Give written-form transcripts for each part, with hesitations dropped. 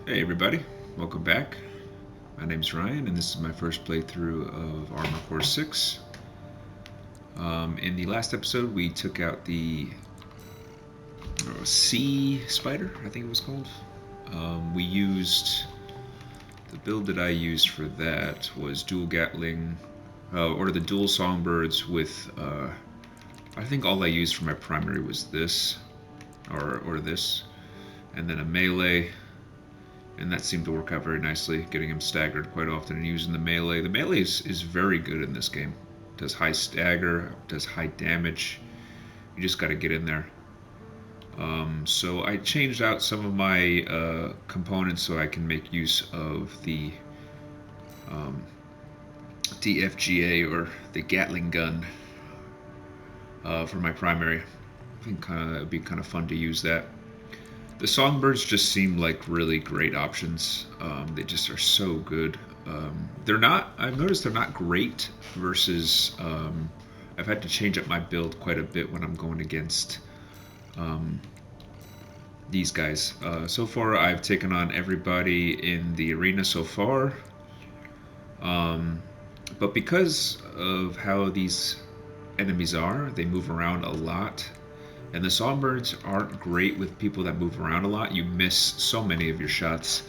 Hey everybody, welcome back. My name's Ryan and this is my first playthrough of Armor Core 6. In the last episode we took out the Sea Spider, I think it was called. We used, the build that I used for that was dual Gatling, or the dual Songbirds with, I think all I used for my primary was this, or this, and then a melee. And that seemed to work out very nicely, getting him staggered quite often and using the melee. The melee is very good in this game. Does high stagger, does high damage. You just got to get in there. So I changed out some of my components so I can make use of the DFGA or the Gatling gun for my primary. I think it'd be kind of fun to use that. The Songbirds just seem like really great options. They just are so good. They're not, I've noticed they're not great versus, I've had to change up my build quite a bit when I'm going against these guys. So far I've taken on everybody in the arena so far. But because of how these enemies are, they move around a lot. And the Songbirds aren't great with people that move around a lot. You miss so many of your shots.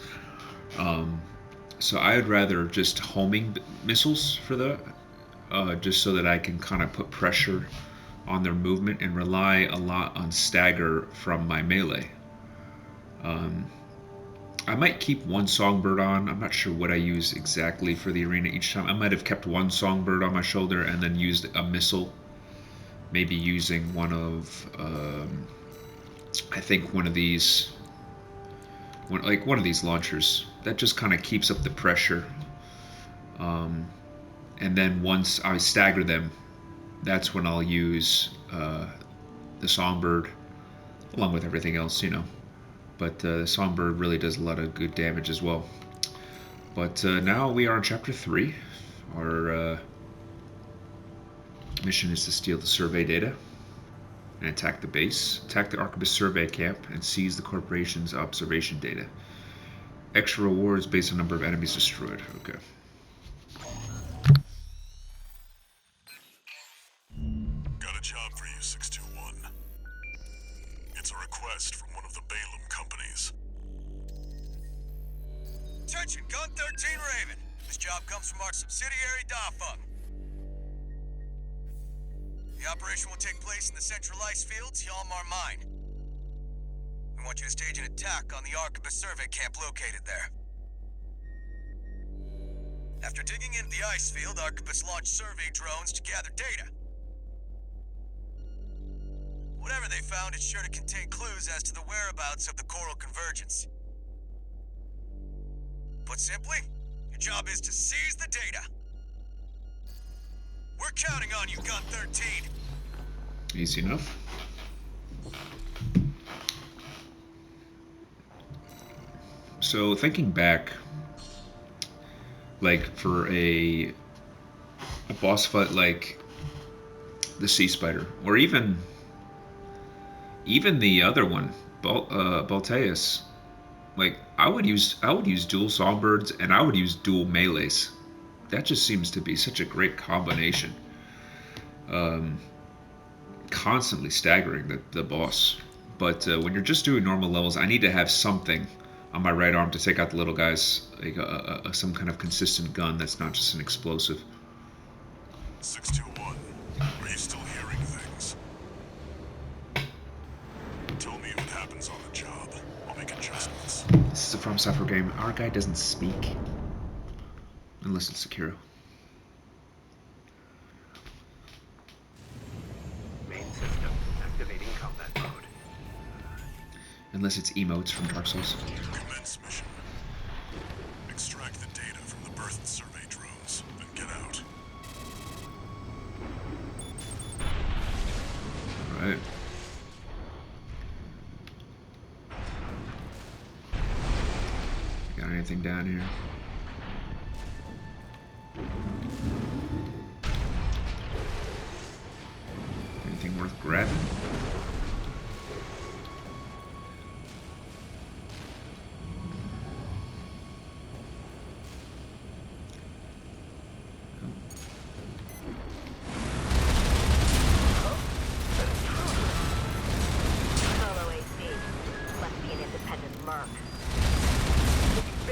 So I would rather just homing missiles for that, just so that I can kind of put pressure on their movement and rely a lot on stagger from my melee. I might keep one Songbird on. I'm not sure what I use exactly for the arena each time. I might have kept one Songbird on my shoulder and then used a missile. Maybe using one of, I think one of these launchers that just kind of keeps up the pressure. And then once I stagger them, that's when I'll use the Songbird along with everything else, you know. But the Songbird really does a lot of good damage as well. But now we are in Chapter 3. Our mission is to steal the survey data and attack the base, attack the Arquebus survey camp, and seize the corporation's observation data. Extra rewards based on number of enemies destroyed. Okay. Got a job for you, 621. It's a request from one of the Balaam companies. Attention, Gun 13 Raven. This job comes from our subsidiary, Dafeng. The operation will take place in the central ice fields, Yalmar Mine. We want you to stage an attack on the Arquebus survey camp located there. After digging into the ice field, Arquebus launched survey drones to gather data. Whatever they found, it's sure to contain clues as to the whereabouts of the Coral Convergence. Put simply, your job is to seize the data. We're counting on you, Gun 13. Easy enough. So thinking back, like for a boss fight like the Sea Spider, or even the other one, Balteus, like I would use dual Songbirds and I would use dual melees. That just seems to be such a great combination. Constantly staggering the boss. But when you're just doing normal levels, I need to have something on my right arm to take out the little guys, like some kind of consistent gun that's not just an explosive. 621, are you still hearing things? Tell me what happens on the job. I'll make adjustments. This is a From Software game. Our guy doesn't speak. Unless it's Sekiro. Main system activating combat mode. Unless it's emotes from Dark Souls. Commence mission. Extract the data from the birth survey drones, then get out. Alright. Got anything down here? Anything worth grabbing?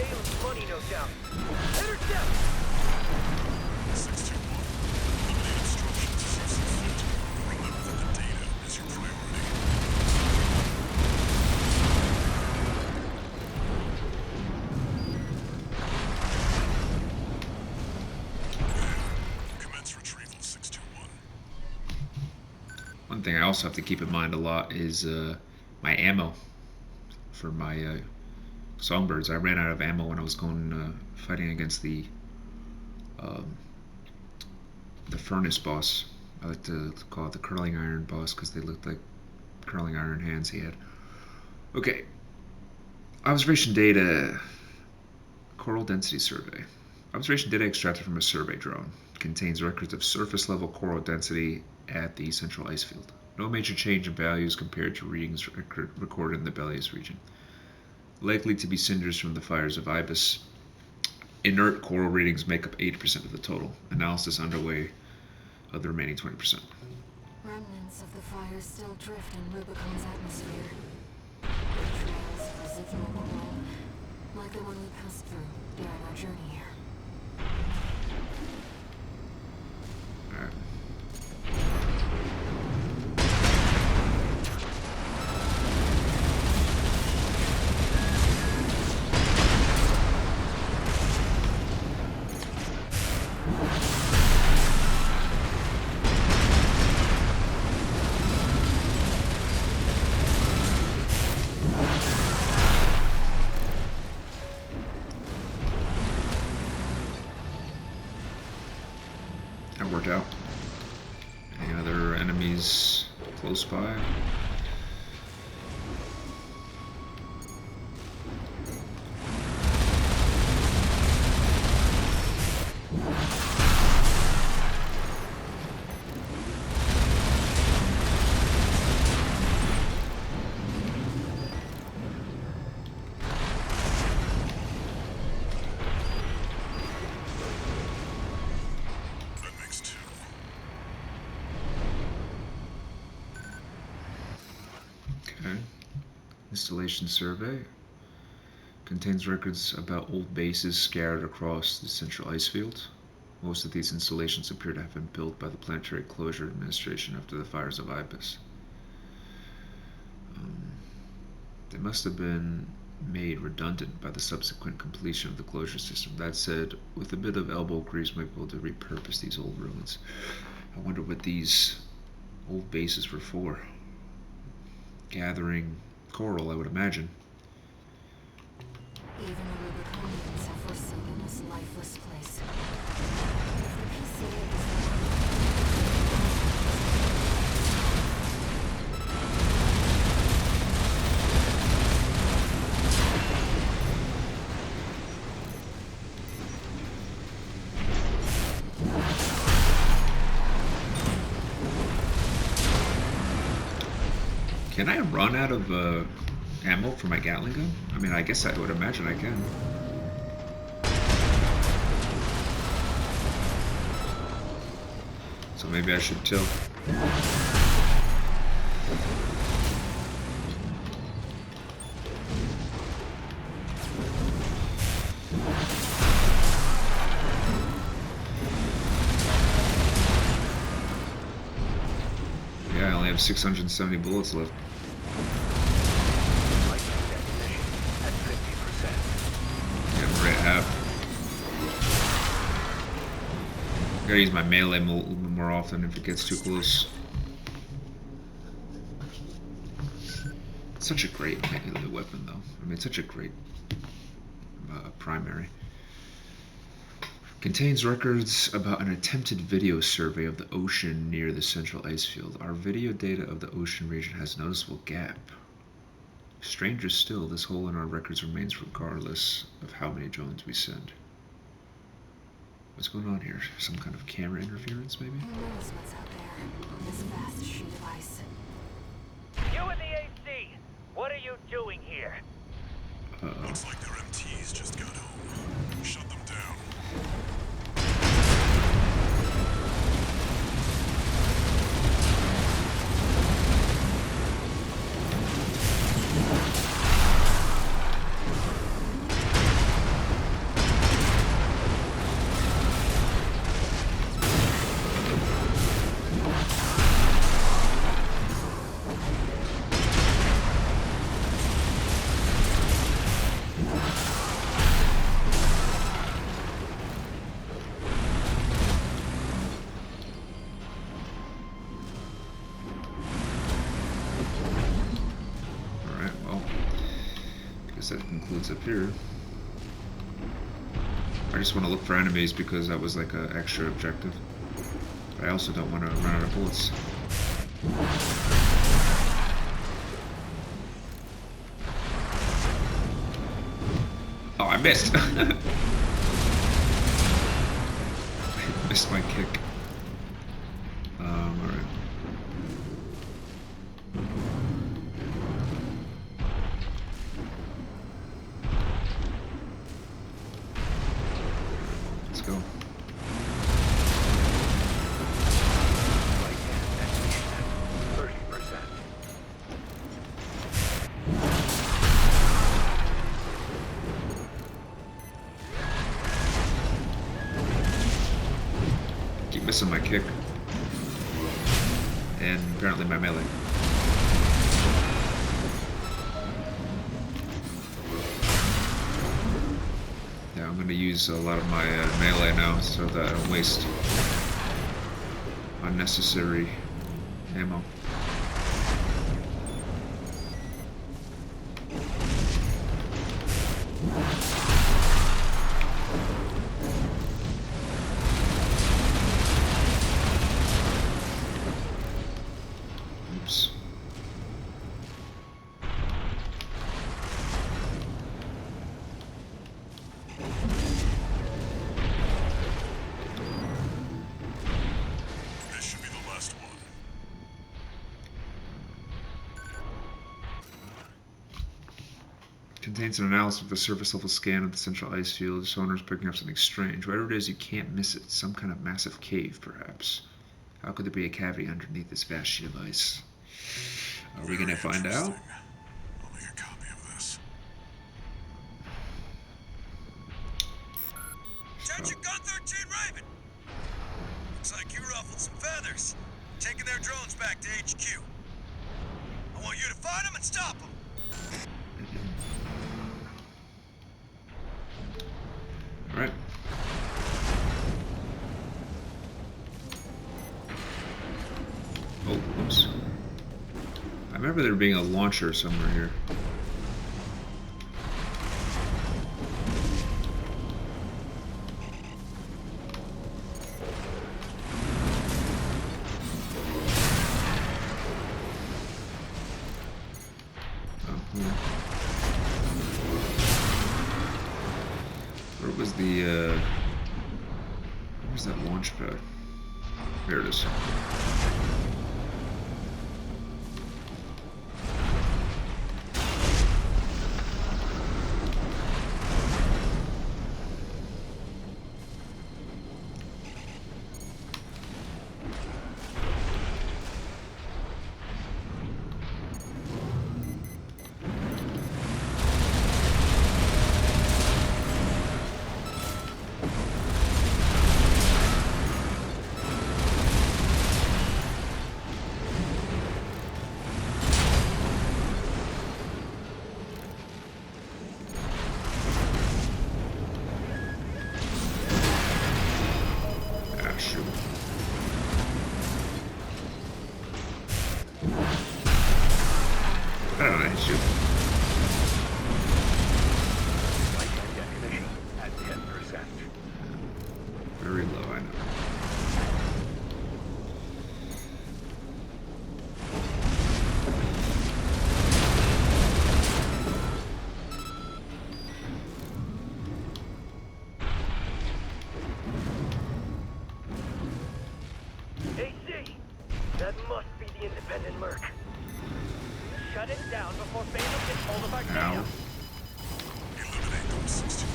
Balem's money, no doubt. Intercept! 621. Eliminate obstructions as you see fit. Remember that the data is your priority. Commence retrieval, 621. One thing I also have to keep in mind a lot is my ammo for my songbirds. I ran out of ammo when I was going fighting against the furnace boss. I like to call it the curling iron boss because they looked like curling iron hands he had. Okay. Observation data. Coral density survey. Observation data extracted from a survey drone. Contains records of surface level coral density at the central ice field. No major change in values compared to readings recorded in the Belias region. Likely to be cinders from the fires of Ibis. Inert coral readings make up 80% of the total. Analysis underway of the remaining 20%. Remnants of the fire still drift in Rubicon's atmosphere. Trails of residual coral, like the one we passed through during our journey here. Alright. That worked out. Any other enemies close by? That makes 2. Okay. Installation survey. Contains records about old bases scattered across the central ice field. Most of these installations appear to have been built by the Planetary Closure Administration after the fires of Ibis. They must have been made redundant by the subsequent completion of the closure system. That said, with a bit of elbow grease, we might be able to repurpose these old ruins. I wonder what these old bases were for. Gathering coral, I would imagine. Even the Rubiconians have forsaken this lifeless place. If the PCA is Can I run out of ammo for my Gatling gun? I mean, I guess I would imagine I can. So maybe I should tilt. Yeah, I only have 670 bullets left. Lightning detonation at 50%. Yeah, I'm right at half. Gotta use my melee a little bit more often if it gets too close. Such a great melee weapon, though. I mean, it's such a great primary. Contains records about an attempted video survey of the ocean near the central ice field. Our video data of the ocean region has a noticeable gap. Stranger still, this hole in our records remains regardless of how many drones we send. What's going on here? Some kind of camera interference, maybe? Who knows what's out there on this vast sheet of ice? You in the AC! What are you doing here? Looks like their MTs just got home. Shut them down. guess that concludes up here. I just want to look for enemies because that was like an extra objective. But I also don't want to run out of bullets. Oh, I missed! I missed my kick. Alright. Let's go. Flight at 30%. Keep missing my kick. And apparently my melee. Yeah, I'm gonna use a lot of my melee now so that I don't waste unnecessary ammo. Oops. This should be the last one. Contains an analysis of the surface level scan of the central ice field. Its owner is picking up something strange. Whatever it is, you can't miss it. Some kind of massive cave, perhaps. How could there be a cavity underneath this vast sheet of ice? Are we gonna find out? Interesting. I'll make a copy of this. Attention Gun 13 Raven! Looks like you ruffled some feathers. Taking their drones back to HQ. I want you to find them and stop them. Alright. Oh, whoops. I remember there being a launcher somewhere here. Oh, yeah. Where was the, where's that launch pad? There it is. Ah, shoot. I don't know, shoot. Flight decommission at 10%. Very low, I know. AC! That must be the independent merc. Shut it down before Balaam gets hold of our Ow. data. Eliminate them, 61.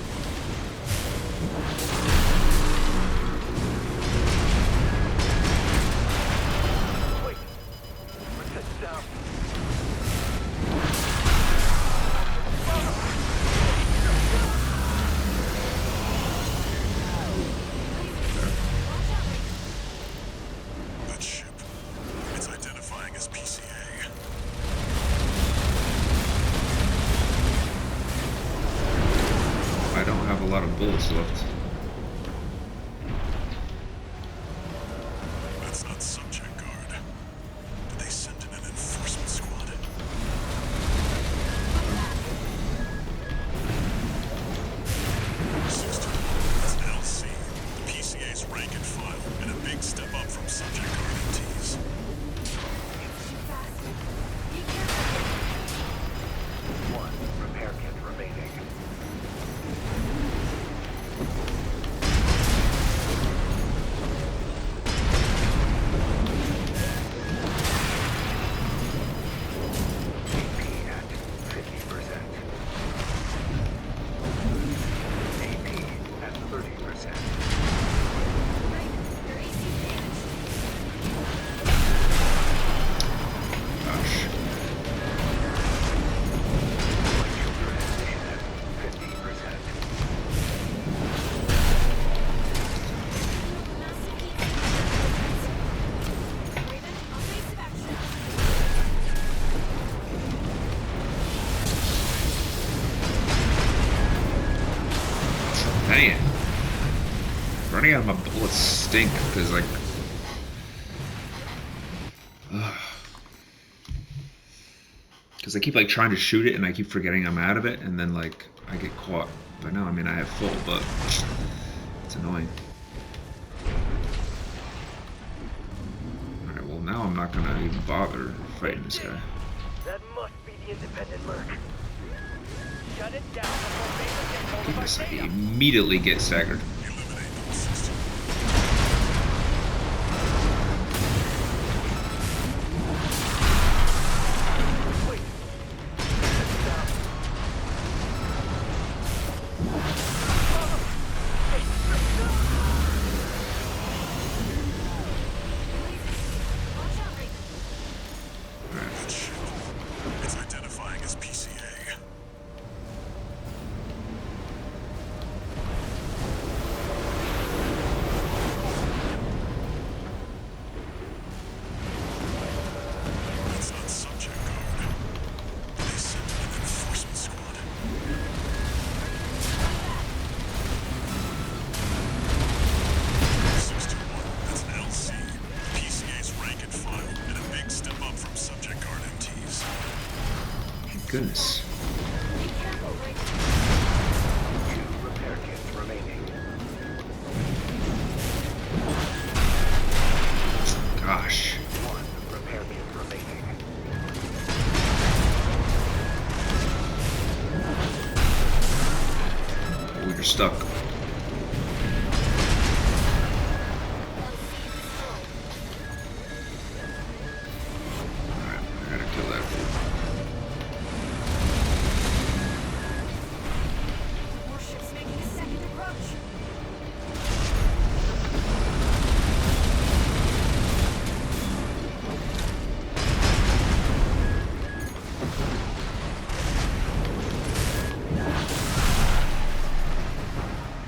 Wait. Put that down. That ship. It's identifying as PCA. I don't have a lot of bullets left. That's not subject guard. Did they send in an enforcement squad? Dang it. Running out of my bullets stink because, like. Because I keep, like, trying to shoot it and I keep forgetting I'm out of it, and then, like, I get caught. But no, I mean, I have full, but it's annoying. Alright, well, now I'm not gonna even bother fighting this guy. That must be the independent merc. Shut it down before Baylor gets hold of our Goodness, I data. immediately get staggered. Eliminate them, 621. Wait. That's down. That ship. It's identifying as PCA. That's not subject guard. They sent an enforcement squad. 621. That's an LC. PCA's rank and file, and a big step up from subject guard MTs. Thank goodness. 2 repair kits remaining. Gosh. 1 repair kit remaining. Oh, you're stuck. Alright, I gotta kill that fool. Warships making a second approach.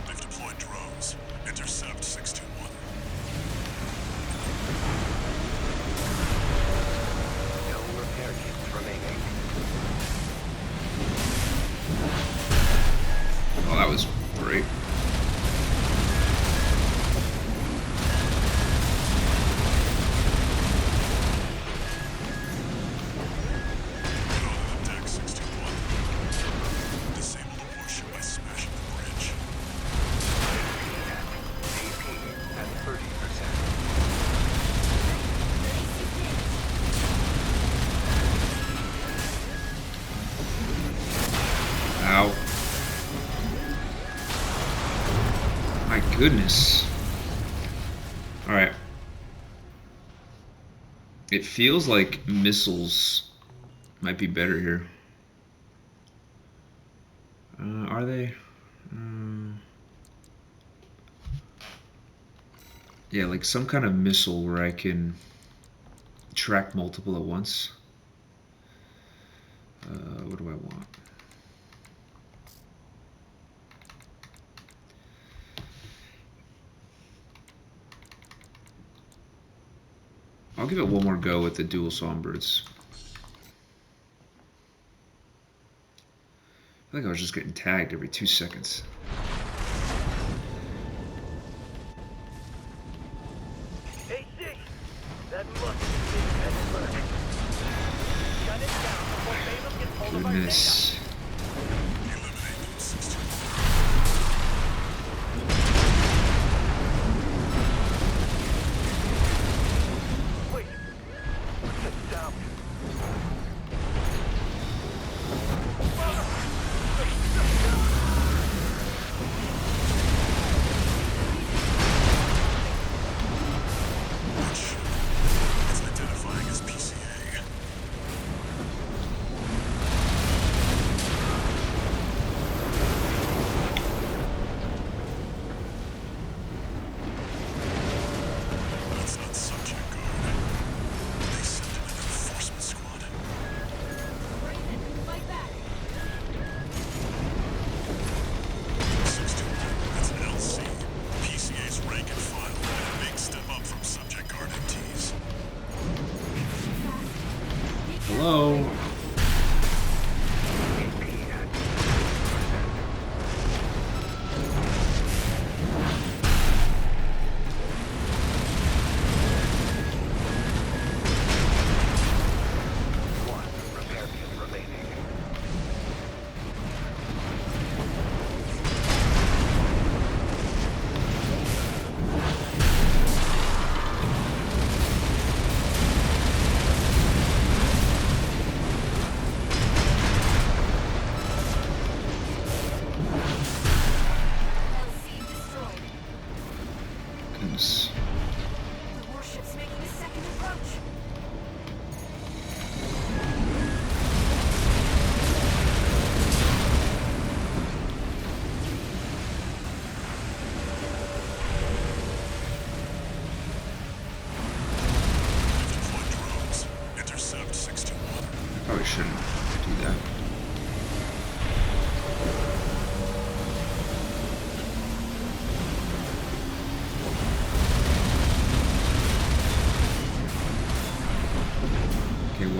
They've deployed drones. Intercept 621. No repair kits remaining. Oh, that was great. Get onto the deck, 621. Disable the warship by smashing the bridge. AP at 30%. Ow. My goodness. Alright. It feels like missiles might be better here. Are they? Yeah, like some kind of missile where I can track multiple at once. What do I want? I'll give it one more go with the dual songbirds. I feel like I was just getting tagged every 2 seconds. AC! That must be the independent merc. Shut it down before Baylor gets hold of our data. Goodness. Eliminate them, 621. Wait. Sit down. That ship. It's identifying as PCA.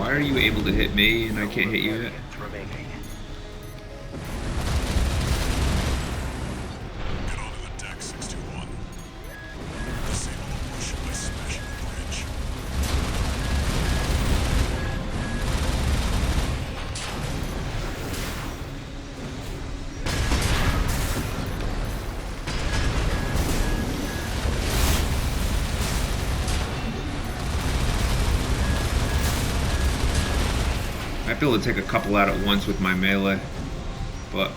Why are you able to hit me and I can't hit you repair yet? kits remaining. Get onto the deck, 621. Disable the warship by smashing the bridge. I'd be able to take a couple out at once with my melee, but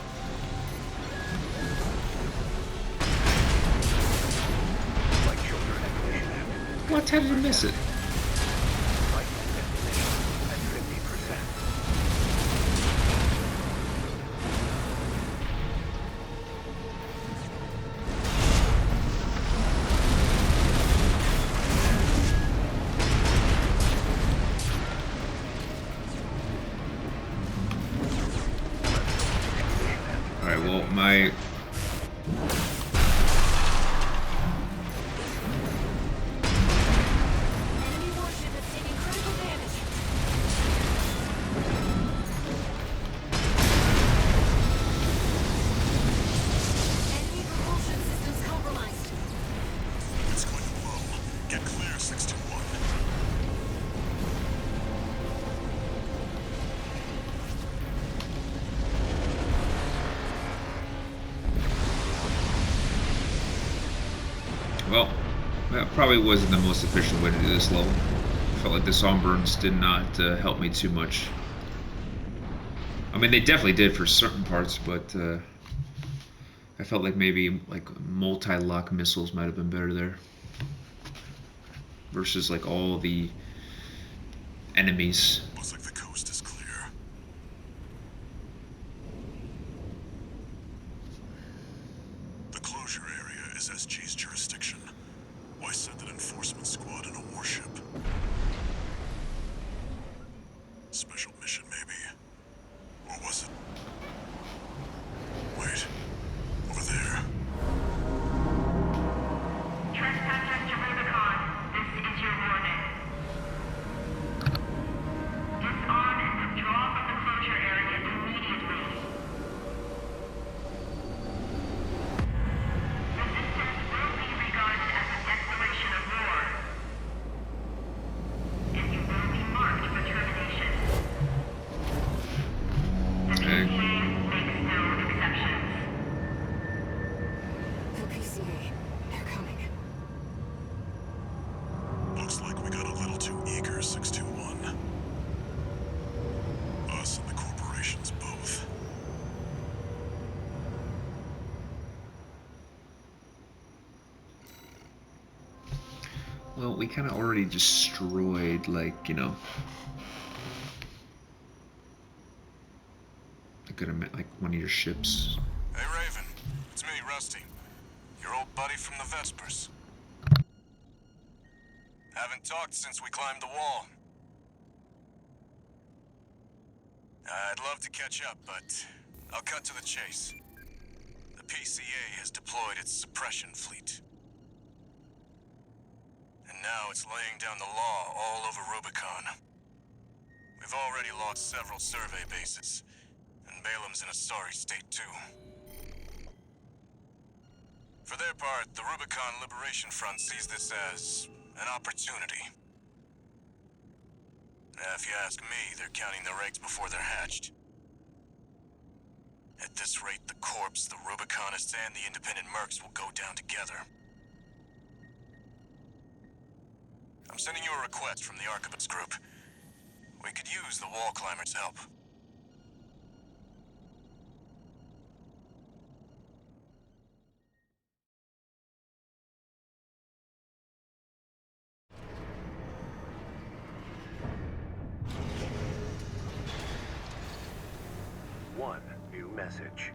Flight shoulder ignition at what? How did you miss it? flight destination at 50%. All right. Well, my Enemy warship is taking critical damage. Enemy propulsion systems compromised. It's going to blow. Get clear, 621. well, that probably wasn't the most efficient way to do this level. I felt like the Songbirds did not help me too much. I mean, they definitely did for certain parts, but I felt like maybe like multi-lock missiles might have been better there versus like all the enemies. Looks like the coast is clear. The closure area is SG's jurisdiction. Why send an enforcement squad in a warship? Special mission, maybe? Or was it? Wait. Over there. Trespassers to Rubicon, this is your warning. Disarm and withdraw from the closure area immediately. Resistance will be regarded as a declaration of war. And you will be marked for termination. The Okay. PCA makes no exceptions. The PCA. They're coming. Looks like we got a little too eager, 621. Us and the corporations both. Well, we kind of already destroyed, like, you know, a good amount, like one of your ships. Hey, Raven. It's me, Rusty. Your old buddy from the Vespers. Haven't talked since we climbed the wall. I'd love to catch up, but I'll cut to the chase. The PCA has deployed its suppression fleet. And now it's laying down the law all over Rubicon. We've already lost several survey bases, and Balam's in a sorry state too. For their part, the Rubicon Liberation Front sees this as an opportunity. If you ask me, they're counting their eggs before they're hatched. At this rate, the Corps, the Rubiconists, and the independent mercs will go down together. I'm sending you a request from the Archibald's group. We could use the wall climbers' help. One new message.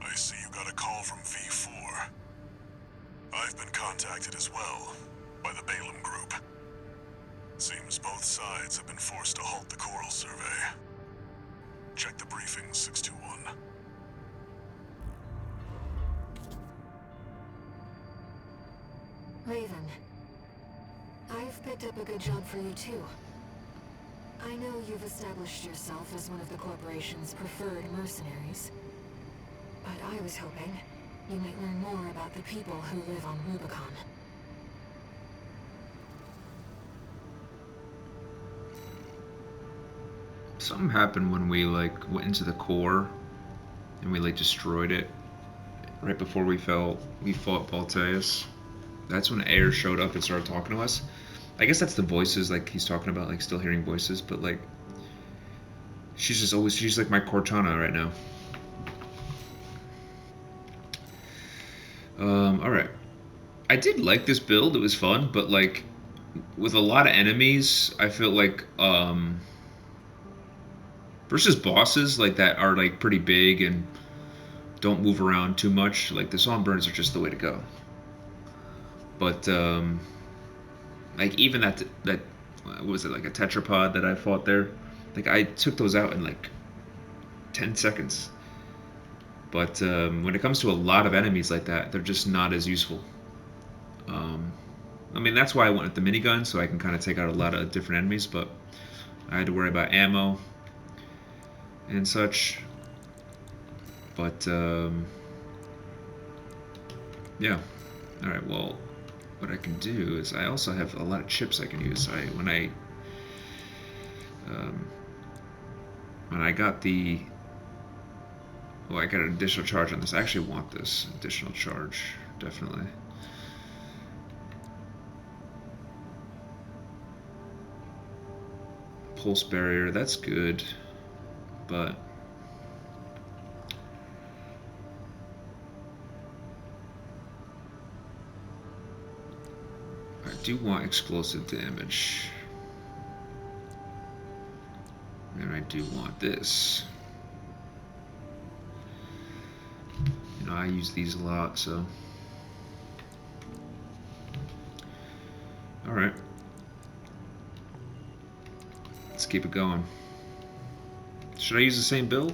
I see you got a call from V4. I've been contacted as well, by the Balam group. Seems both sides have been forced to halt the Coral survey. Check the briefings, 621. Raven, I've picked up a good job for you too. I know you've established yourself as one of the corporation's preferred mercenaries, but I was hoping you might learn more about the people who live on Rubicon. Something happened when we like went into the core and we like destroyed it right before we fought Balteus. That's when Air showed up and started talking to us. I guess that's the voices, like he's talking about, like still hearing voices, but like she's like my Cortana right now. Alright. I did like this build, it was fun, but like with a lot of enemies, I feel like versus bosses like that are like pretty big and don't move around too much, like the Songbirds are just the way to go. But like even that what was it, like a tetrapod that I fought there, like I took those out in like 10 seconds. But when it comes to a lot of enemies like that, they're just not as useful. I mean, that's why I went with the minigun, so I can kind of take out a lot of different enemies, but I had to worry about ammo and such. But yeah. Alright, well, what I can do is I also have a lot of chips I can use. When I got the... Well, I got an additional charge on this. I actually want this additional charge, definitely. Pulse barrier, that's good, but I do want explosive damage. And I do want this. You know, I use these a lot, so. Alright. Let's keep it going. Should I use the same build?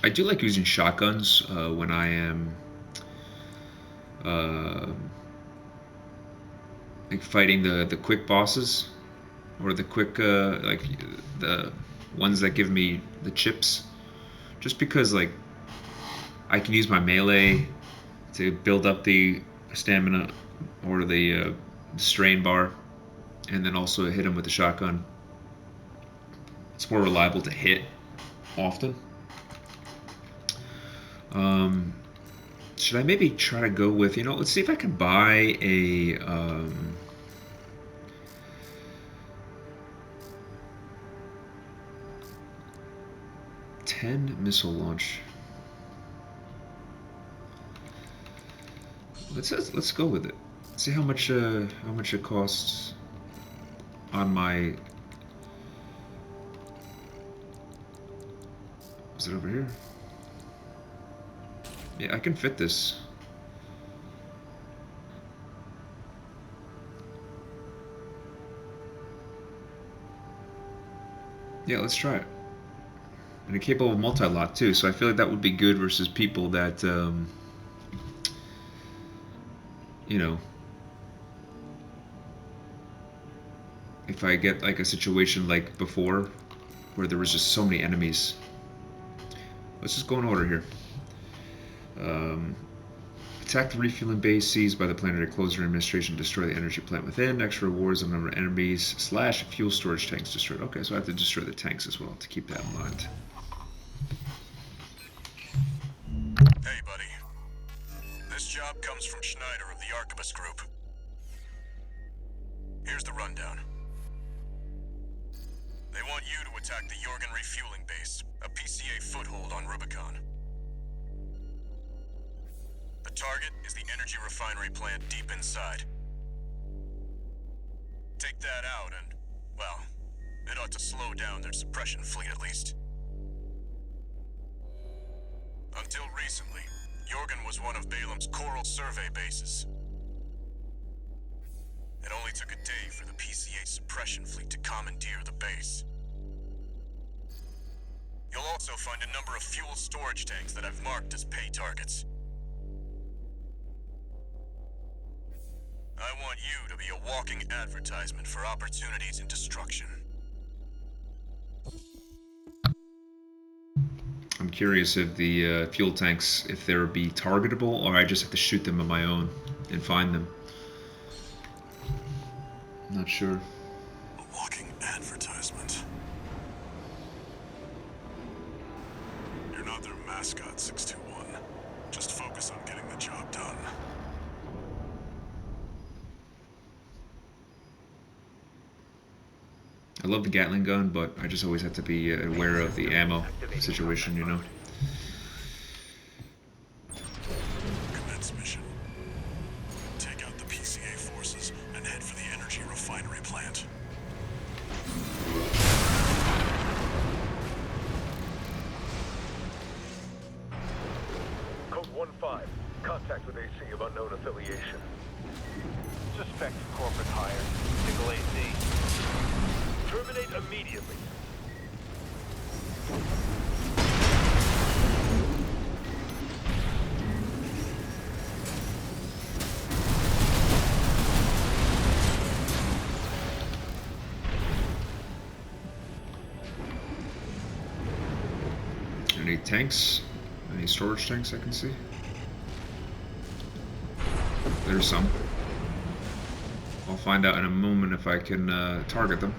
I do like using shotguns when I am like fighting the quick bosses, or the quick like the ones that give me the chips, just because like I can use my melee to build up the stamina or the strain bar, and then also hit them with the shotgun. It's more reliable to hit often. Should I maybe try to go with, let's see if I can buy a 10 missile launch. Let's go with it. See how much it costs on my. Is it over here? Yeah, I can fit this. Yeah, let's try it. And a capable of multi-lock too, so I feel like that would be good versus people that, if I get like a situation like before, where there was just so many enemies. Let's just go in order here. Attack the refueling base seized by the planetary closer administration, destroy the energy plant within. Extra rewards on number of enemies / fuel storage tanks destroyed. Okay, so I have to destroy the tanks as well to keep that in mind. Hey, buddy. This job comes from Schneider of the Arquebus Group. Here's the rundown. They want you to attack the Jorgen refueling base, a PCA foothold on Rubicon. The target is the energy refinery plant deep inside. Take that out and, well, it ought to slow down their suppression fleet at least. Until recently, Jorgen was one of Balam's Coral survey bases. It only took a day for the PCA suppression fleet to commandeer the base. You'll also find a number of fuel storage tanks that I've marked as pay targets. I want you to be a walking advertisement for opportunities in destruction. I'm curious if the fuel tanks, if they'll be targetable, or I just have to shoot them on my own and find them. Not sure. A walking advertisement. You're not their mascot, 621. Just focus on getting the job done. I love the Gatling gun, but I just always have to be aware of the ammo situation, you know. Commence mission. Take out the PCA forces and head for the energy refinery plant. Code 1-5. Contact with AC of unknown affiliation. Suspect corporate hire. Single AC. Terminate immediately. Any tanks? Any storage tanks I can see? There's some. I'll find out in a moment if I can target them.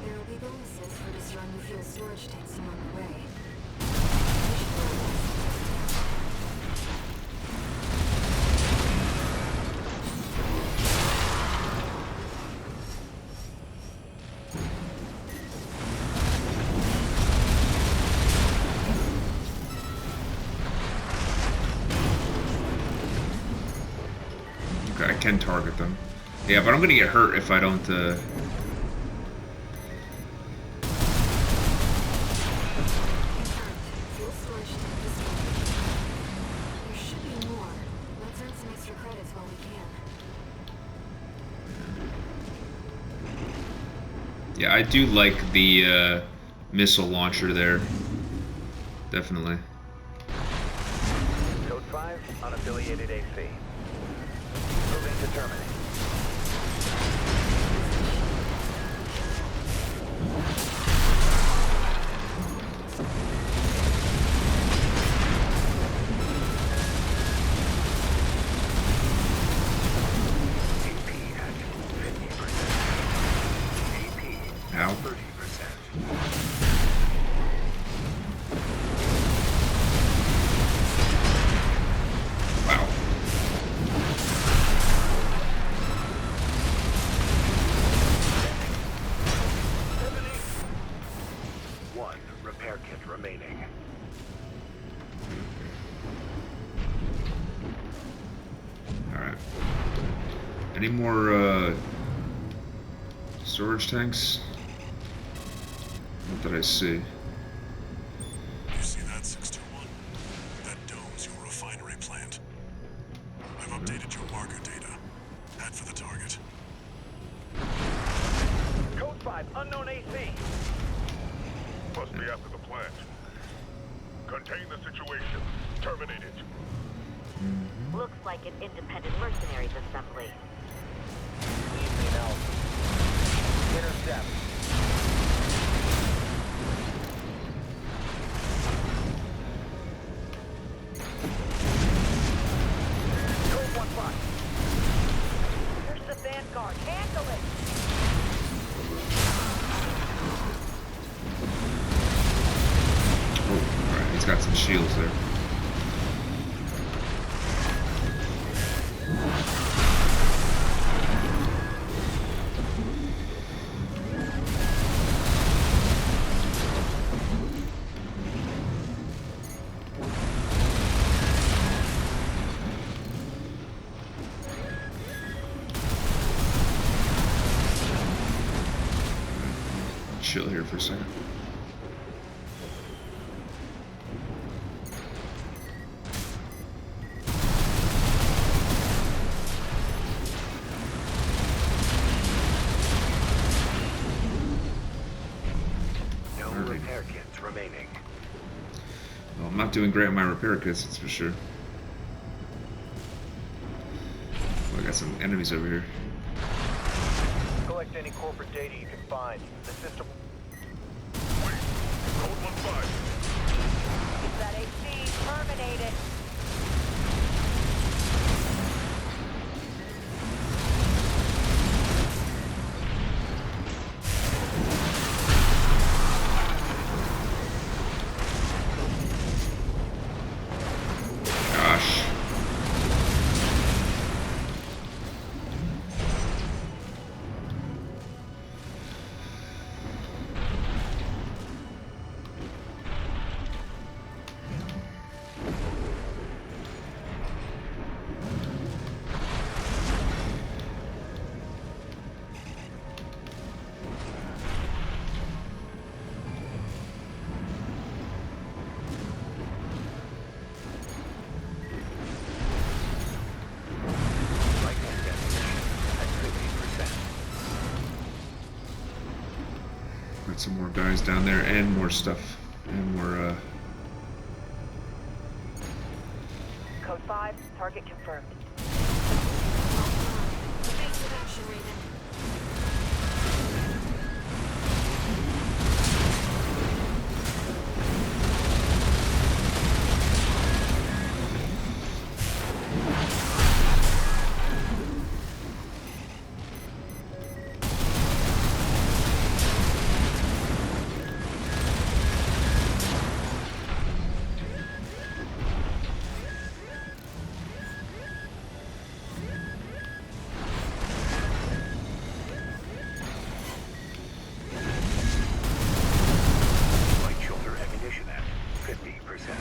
There will be bonuses for destroying the fuel storage tanks along the way. Okay, I can target them. Yeah, but I'm gonna get hurt if I don't. Fuel storage tank destroyed. There should be more. Let's earn some extra credits while we can. Yeah, I do like the missile launcher there. Definitely. Code 5, unaffiliated AC. Moving to terminate. AP at 50%. AP Ow. 30%. Wow. One repair kit remaining. Alright. Any more storage tanks? What did I see? You see that, 621? That dome's your refinery plant. I've updated your marker data. Head for the target. Code 5. Unknown AC. Must be after the plant. Contain the situation. Terminate it. Looks like an independent mercenaries assembly. Leave me now. Intercept. Code 1-5. Here's the Vanguard. Handle it! Oh, alright, he's got some shields there. Chill here for a second. repair kits remaining. Well, I'm not doing great on my repair kits, that's for sure. Oh, I got some enemies over here. Collect any corporate data you can find. The system. Code 1-5. That AC terminated. Gosh. Lightning definition at 50%. Got some more guys down there and more stuff. And more, Code 5, target confirmed. Evasive action, Raven. Light shoulder ammunition at 50%.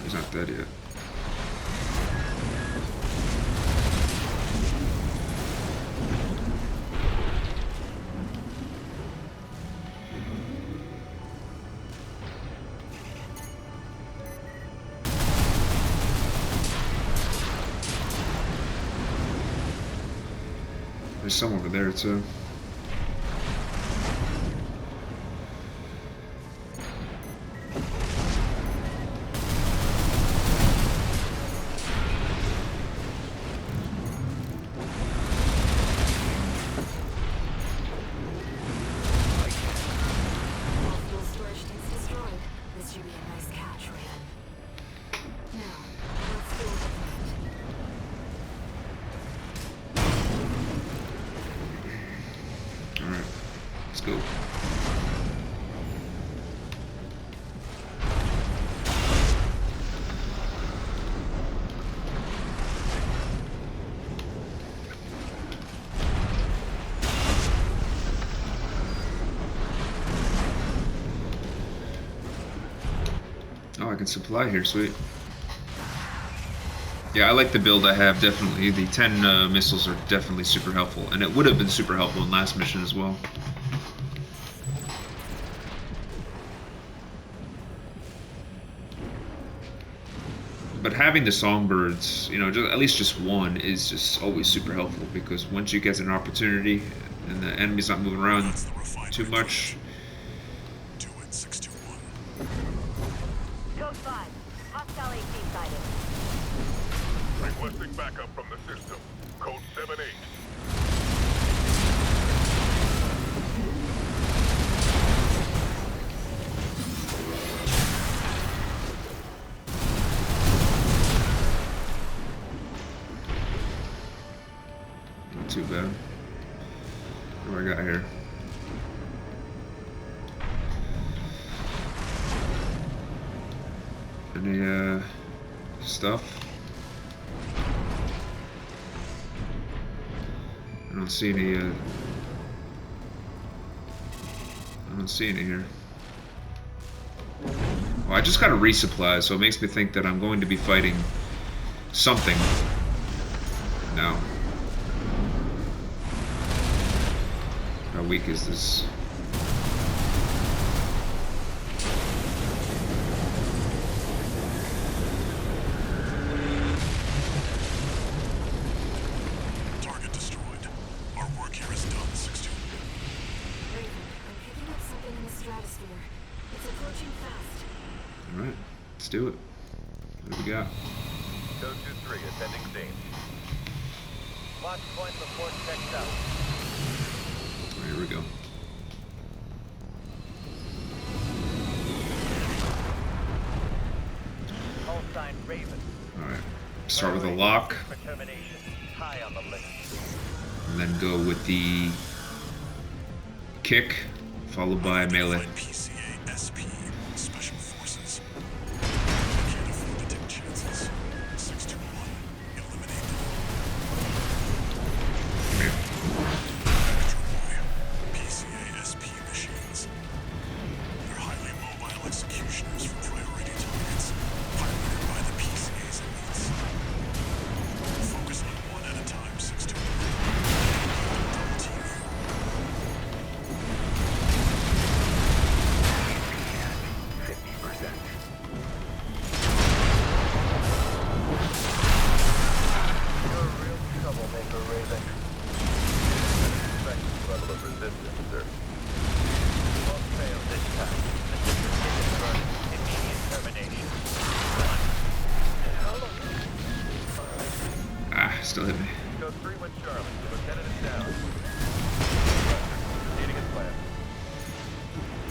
he's not dead yet. There's some over there too. All fuel storage tanks destroyed. This should be a nice catch, Raven. Now, let's go with the plan. Alright, let's go. Oh, I can supply here, sweet. Yeah, I like the build I have, definitely. The 10 missiles are definitely super helpful, and it would have been super helpful in last mission as well. But having the songbirds, you know, at least just one, is just always super helpful, because once you get an opportunity and the enemy's not moving around That's the refinery. too much, Do it, 621. Code 5, hostile AC sighted. Requesting backup from the system. Code 7-8. not too bad. What do I got here? Any stuff? I don't see any I don't see any here. Well, I just got a resupply, so it makes me think that I'm going to be fighting something now. How weak is this? Target destroyed. Our work here is done, 6-2. Raven, I'm picking up something in the stratosphere. It's approaching fast. Alright, let's do it. What do we got? 223, attending scene. Watch point before checked out. Here we go. Call sign Raven. Alright. Start with a lock, For termination. High on the list. and then go with the kick, followed by melee. Identified PCA SP, Special Forces. Can't afford to take chances. 621, eliminate them. Come here. PCA SP machines. They're highly mobile executioners for priority targets, piloted by the PCA's elites. Focus on one at a time, 621. Double team you. You're a real troublemaker, Raven. Unexpected level of resistance, sir. Won't fail this time. The system is running. Immediate termination. Ah, still hit me. Go 3 with Charlie. Lieutenant is down. Proceeding as planned.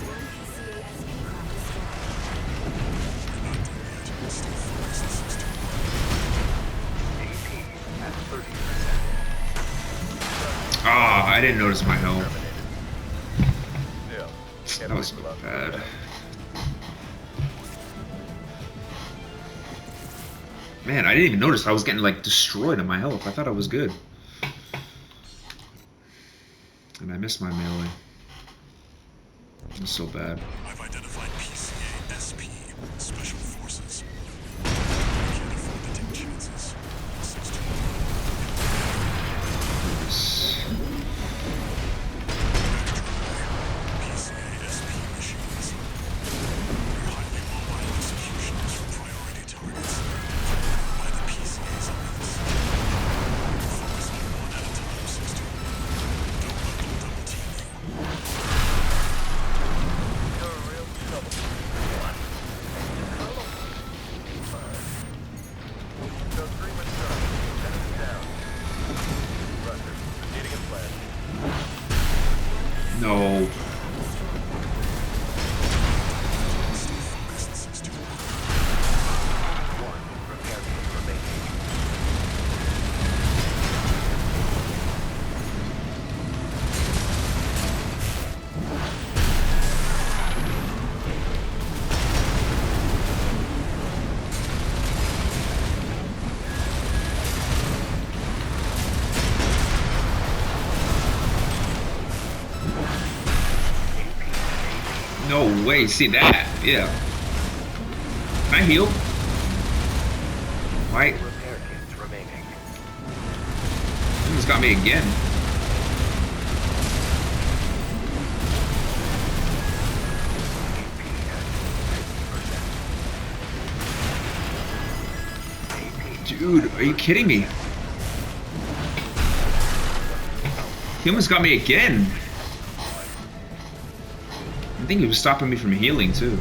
One PCA SP craft destroyed. We're not done yet. Stay focused, 621. Ah, I didn't notice my health. Still, That was bad. Man, I didn't even notice I was getting like destroyed in my health. I thought I was good. And I missed my melee. It was so bad. I've identified PCA SP, Special Forces. Can't afford to take chances. 621. PCA SP machines. They're highly mobile executioners for priority targets, piloted by the PCA's elites. Focus on one at a time, 621. Don't let them double team you. you're a real troublemaker. Go 3 with Charlie. Lieutenant is down. Roger. Proceeding as planned. No. Stay focused, 621. 1. Repair kit remaining. No way. See that? Yeah. Can I heal? Why? Repair kits remaining. He's got me again. Dude, are you kidding me? He almost got me again. I think he was stopping me from healing too.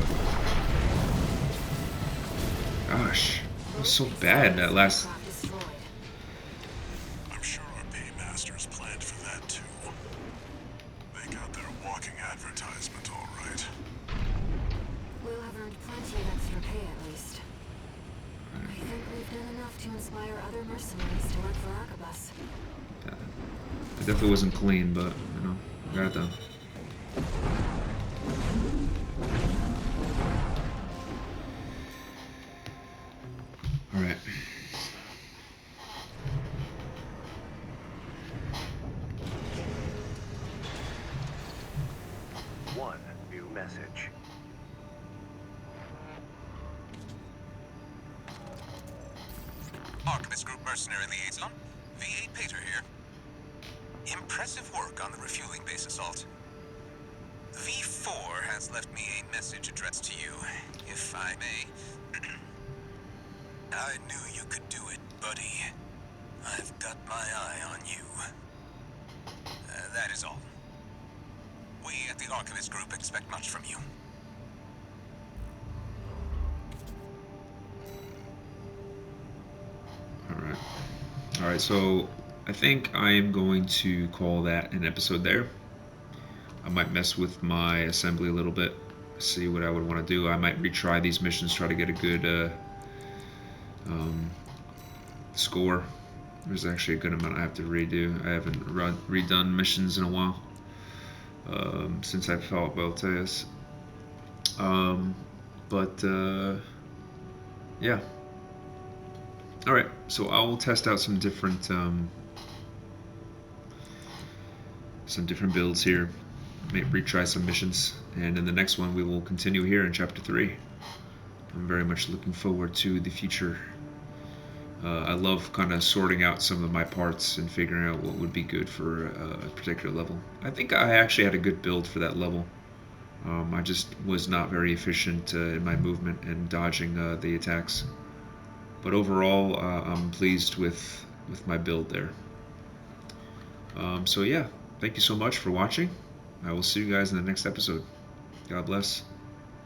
Gosh, it was so bad that last. Craft destroyed. I'm sure our paymasters planned for that too. They got their walking advertisement all right. We'll have earned plenty of extra pay at least. I think we've done enough to inspire other mercenaries to work for Arquebus. It definitely wasn't clean, but you know, I got it done. All right. One new message. Arquebus Group Mercenary Liaison, V8 Pater here. Impressive Impressive work on the refueling base assault. V4 has left me a message addressed to you, if I may. I knew you could do it, buddy. I've got my eye on you. That is all. We at the Archivist Group expect much from you. Alright, so I think I am going to call that an episode there. I might mess with my assembly a little bit, see what I would want to do. I might retry these missions, try to get a good score. There's actually a good amount I have to redo. I haven't redone missions in a while, since I fought Voltaeus. Yeah. Alright, so I will test out some different builds here, maybe retry some missions, and in the next one we will continue here in Chapter 3. I'm very much looking forward to the future. I love kind of sorting out some of my parts and figuring out what would be good for a particular level. I think I actually had a good build for that level. I just was not very efficient in my movement and dodging the attacks. But overall, I'm pleased with my build there. So yeah, thank you so much for watching. I will see you guys in the next episode. God bless.